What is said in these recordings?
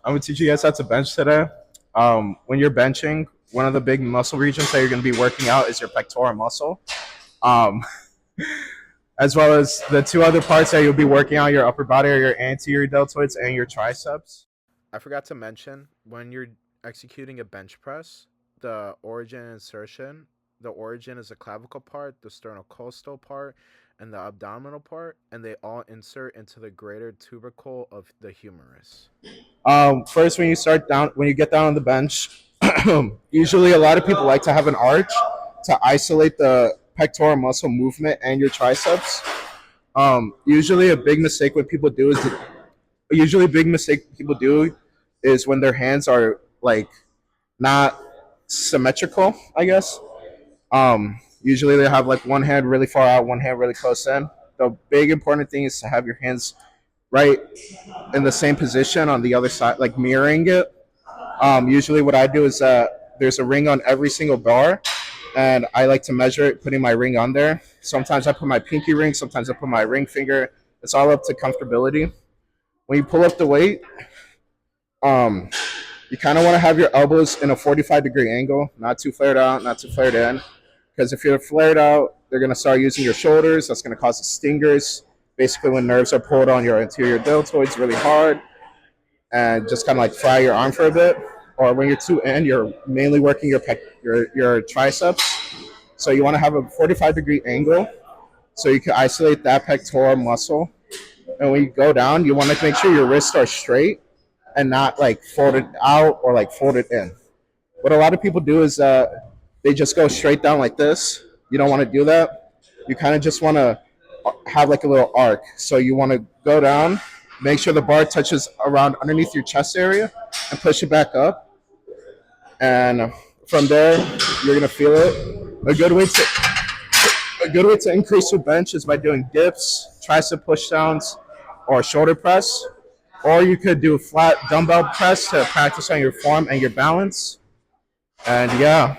I'm gonna teach you guys how to bench today. When you're benching, one of the big muscle regions that you're gonna be working out is your pectoral muscle, um, as well as the two other parts that you'll be working out: your upper body, or your anterior deltoids, and your triceps. I forgot to mention when you're executing a bench press, the origin and insertion. The origin is the clavicle part, the sternocostal part, and the abdominal part, and they all insert into the greater tubercle of the humerus. First, when you get down on the bench, usually a lot of people like to have an arch to isolate the pectoral muscle movement and your triceps. Usually, a big mistake what people do is usually a big mistake people do is when their hands are like not symmetrical, I guess. Usually they have like one hand really far out, one hand really close in. The big important thing is to have your hands right in the same position on the other side, like mirroring it. Usually, what I do is there's a ring on every single bar, and I like to measure it, putting my ring on there. Sometimes I put my pinky ring, sometimes I put my ring finger. It's all up to comfortability. When you pull up the weight, um, you kind of want to have your elbows in a 45-degree angle, not too flared out, not too flared in. Because if you're flared out, they're going to start using your shoulders. That's going to cause the stingers. Basically, when nerves are pulled on your anterior deltoids really hard, and just kind of like fry your arm for a bit. Or when you're too in, you're mainly working your triceps. So you want to have a 45-degree angle so you can isolate that pectoral muscle. And when you go down, you want to make sure your wrists are straight and not like folded out or like folded in. What a lot of people do is they just go straight down like this. You don't want to do that. You kind of just want to have like a little arc. So you want to go down, make sure the bar touches around underneath your chest area, and push it back up. And from there, you're gonna feel it. A good way to increase your bench is by doing dips, tricep push downs, or shoulder press. Or you could do a flat dumbbell press to practice on your form and your balance. And yeah.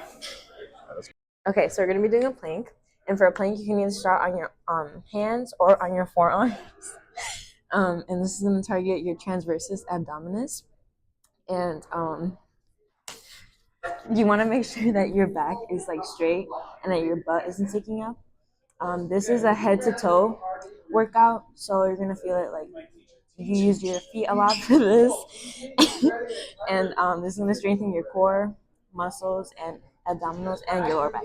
Okay, so we're gonna be doing a plank, and for a plank, you can either start on your hands or on your forearms. And this is gonna target your transversus abdominis, and you want to make sure that your back is like straight and that your butt isn't sticking up. This is a head to toe workout, so you're gonna feel it like you use your feet a lot for this, and this is gonna strengthen your core muscles and abdominals and your lower back.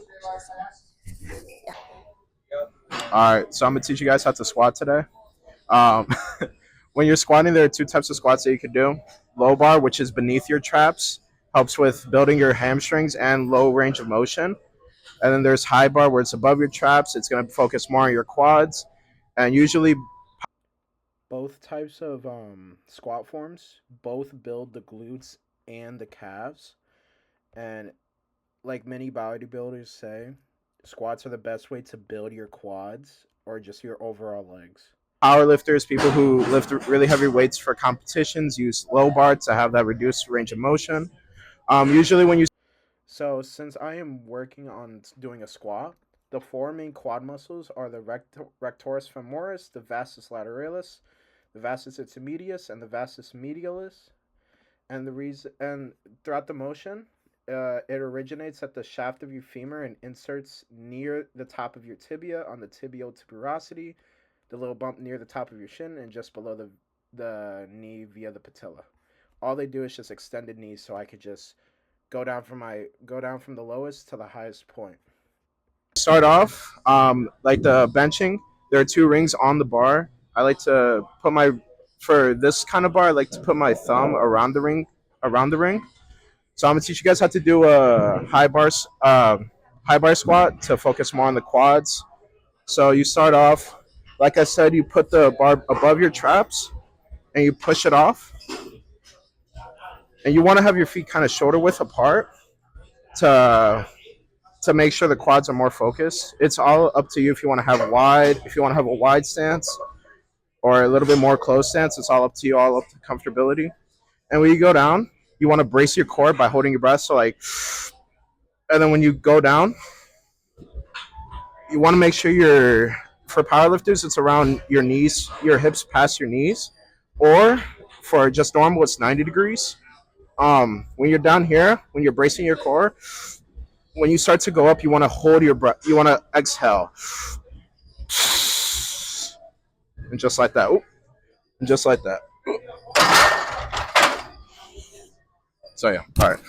All right, so I'm gonna teach you guys how to squat today. Um, when you're squatting, there are two types of squats that you can do. Low bar, which is beneath your traps, helps with building your hamstrings and low range of motion. And then there's high bar, where it's above your traps. It's gonna focus more on your quads, and usually both types of squat forms both build the glutes and the calves. And like many bodybuilders say, squats are the best way to build your quads or just your overall legs. Powerlifters, people who lift really heavy weights for competitions, use low bar to have that reduced range of motion. Usually, when you So, since I am working on doing a squat, the four main quad muscles are the rectoris femoris, the vastus lateralis, the vastus intermedius, and the vastus medialis. And the reason, and throughout the motion, it originates at the shaft of your femur and inserts near the top of your tibia on the tibial tuberosity, the little bump near the top of your shin, and just below the knee via the patella. All they do is just extended knees, so I could just go down from the lowest to the highest point. Start off like the benching. There are two rings on the bar. I like to put my for this kind of bar. I like to put my thumb around the ring. So I'm gonna teach you guys how to do a high bar squat to focus more on the quads. So you start off, like I said, you put the bar above your traps and you push it off, and you want to have your feet kind of shoulder width apart to make sure the quads are more focused. It's all up to you if you want to have a wide stance or a little bit more closed stance. It's all up to you, all up to comfortability. And when you go down, you want to brace your core by holding your breath. So like, and then when you go down, you want to make sure for powerlifters, it's around your knees, your hips past your knees, or for just normal, it's 90 degrees. When you're down here, when you're bracing your core, when you start to go up, you want to hold your breath. You want to exhale, and just like that. Oop, and just like that. So yeah, all right.